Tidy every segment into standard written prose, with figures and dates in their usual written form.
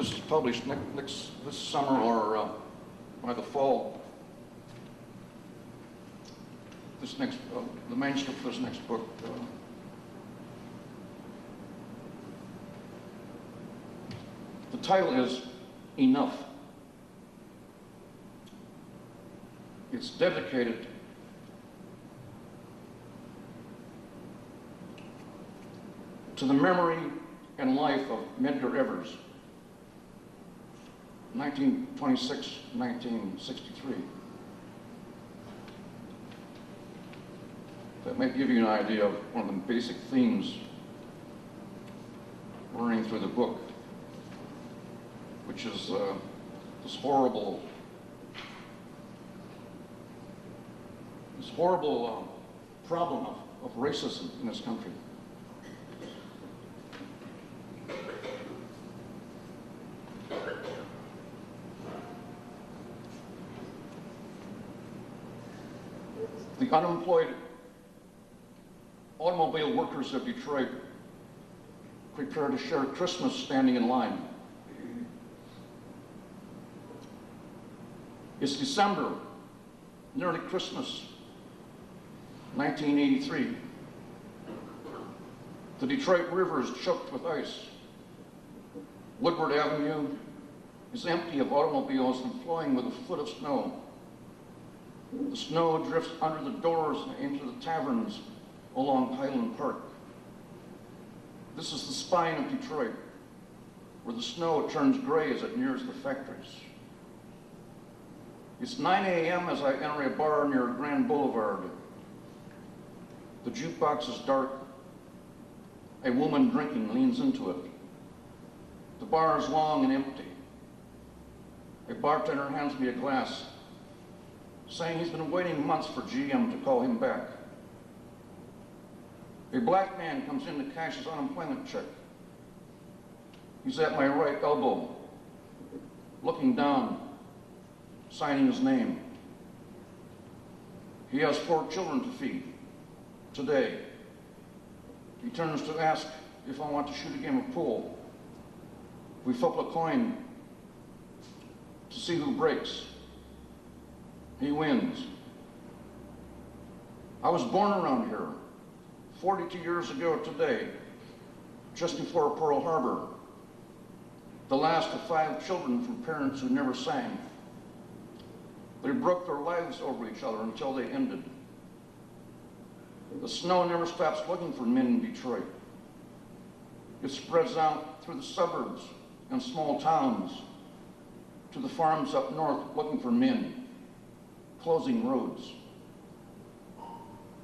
this is published this summer or by the fall. This next, the manuscript for this next book. The title is Enough. It's dedicated to the memory and life of Medgar Evers, 1926-1963. That may give you an idea of one of the basic themes running through the book, which is this horrible problem of racism in this country. The unemployed automobile workers of Detroit prepare to share Christmas standing in line. It's December, nearly Christmas, 1983. The Detroit River is choked with ice. Woodward Avenue is empty of automobiles and flowing with a foot of snow. The snow drifts under the doors and into the taverns along Highland Park. This is the spine of Detroit, where the snow turns gray as it nears the factories. It's 9 a.m. as I enter a bar near Grand Boulevard. The jukebox is dark. A woman drinking leans into it. The bar is long and empty. A bartender hands me a glass, saying he's been waiting months for GM to call him back. A black man comes in to cash his unemployment check. He's at my right elbow, looking down, signing his name. He has 4 children to feed today. He turns to ask if I want to shoot a game of pool. We flip a coin to see who breaks. He wins. I was born around here 42 years ago today, just before Pearl Harbor, the last of 5 children from parents who never sang. They broke their lives over each other until they ended. The snow never stops looking for men in Detroit. It spreads out through the suburbs and small towns to the farms up north looking for men, closing roads.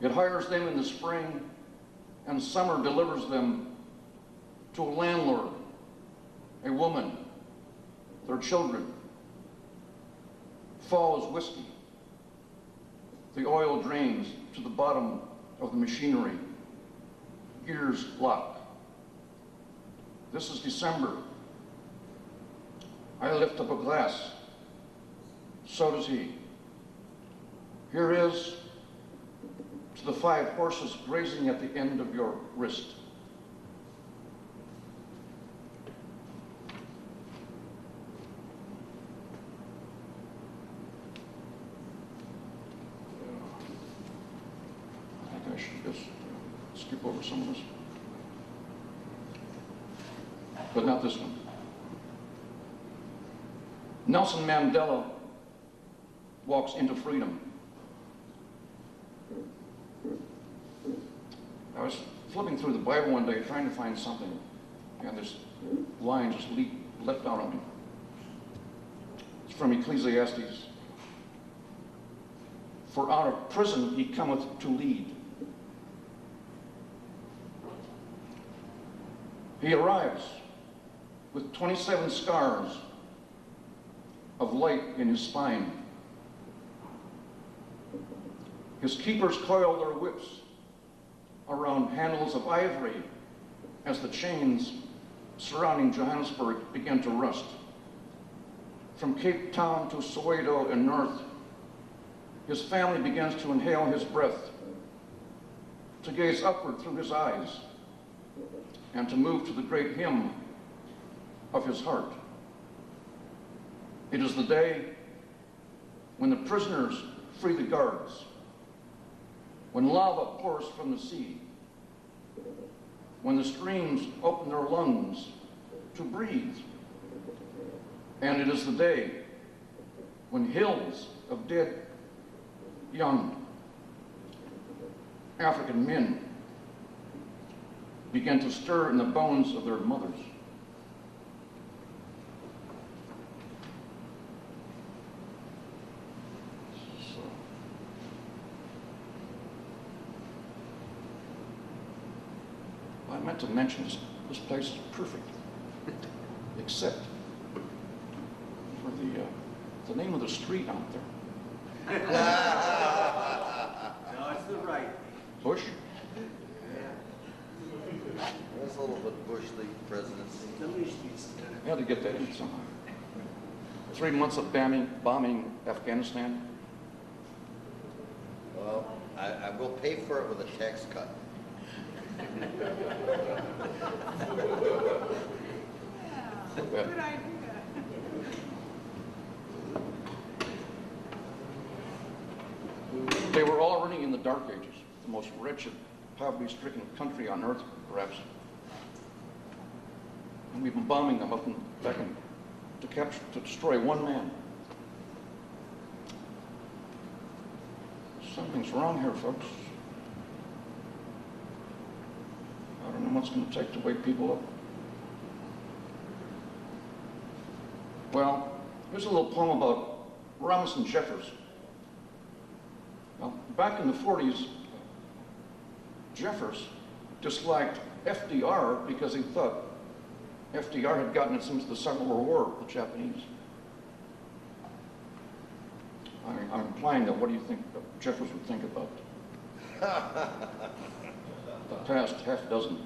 It hires them in the spring, and summer delivers them to a landlord, a woman, their children. Fall is whiskey. The oil drains to the bottom of the machinery. Gears lock. This is December. I lift up a glass. So does he. Here is to the 5 horses grazing at the end of your wrist. I think I should just skip over some of this. But not this one. Nelson Mandela walks into freedom. I was flipping through the Bible one day trying to find something, and this line just leapt out on me. It's from Ecclesiastes. For out of prison he cometh to lead. He arrives with 27 scars of light in his spine. His keepers coil their whips around handles of ivory as the chains surrounding Johannesburg begin to rust. From Cape Town to Soweto and north, his family begins to inhale his breath, to gaze upward through his eyes, and to move to the great hymn of his heart. It is the day when the prisoners free the guards, when lava pours from the sea, when the streams open their lungs to breathe. And it is the day when hills of dead young African men began to stir in the bones of their mothers. I meant to mention this place is perfect, except for the name of the street out there. No, it's the right. Bush? That's a little bit Bush League presidency. I had to get that in somehow. 3 months of bombing Afghanistan. Well, I will pay for it with a tax cut. Good idea. They were already in the Dark Ages, the most wretched, poverty-stricken country on earth, perhaps. And we've been bombing them up and back to destroy one man. Something's wrong here, folks. I don't know what's going to take to wake people up. Well, here's a little poem about Robinson Jeffers. Now, back in the 40s, Jeffers disliked FDR because he thought FDR had gotten us into the Second World War with the Japanese. I'm implying that what do you think Jeffers would think about the past half-dozen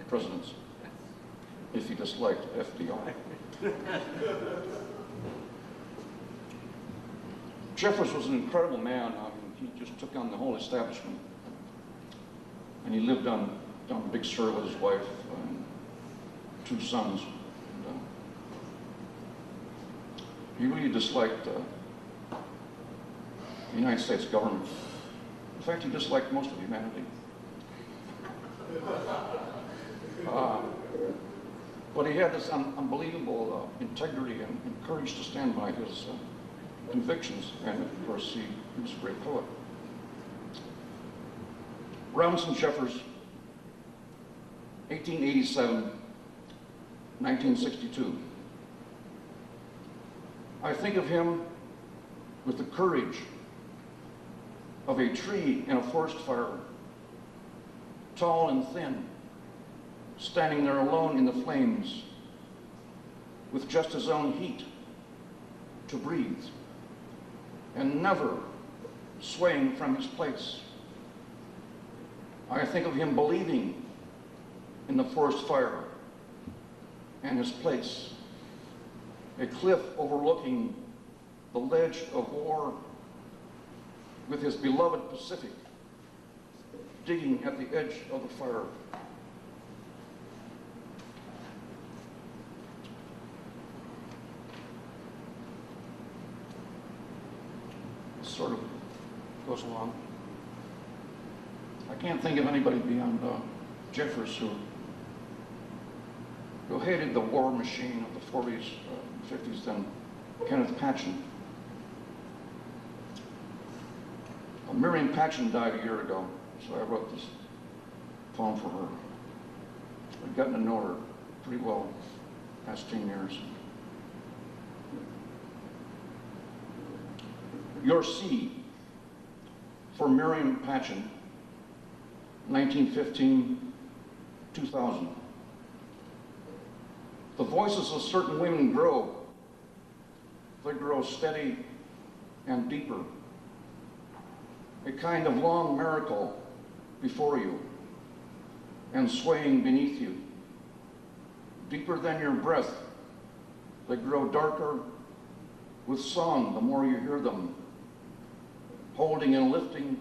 presidents if he disliked FDR? Jeffers was an incredible man. I mean, he just took on the whole establishment. And he lived on Big Sur with his wife and 2 sons. And, he really disliked the United States government. In fact, he disliked most of humanity. But he had this unbelievable integrity and courage to stand by his convictions, and of course he was a great poet. Robinson Jeffers, 1887, 1962. I think of him with the courage of a tree in a forest fire, tall and thin, standing there alone in the flames, with just his own heat to breathe, and never swaying from his place. I think of him believing in the forest fire and his place, a cliff overlooking the ledge of war, with his beloved Pacific digging at the edge of the fire. Sort of goes along. I can't think of anybody beyond Jeffers who hated the war machine of the 40s, 50s than Kenneth Patchen. Miriam Patchen died a year ago, so I wrote this poem for her. I've gotten to know her pretty well the past 10 years. Your Sea, for Miriam Patchen, 1915, 2000. The voices of certain women grow. They grow steady and deeper. A kind of long miracle before you and swaying beneath you. Deeper than your breath, they grow darker with song the more you hear them, holding and lifting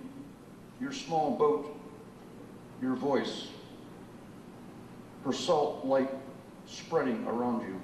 your small boat, your voice, her salt light spreading around you.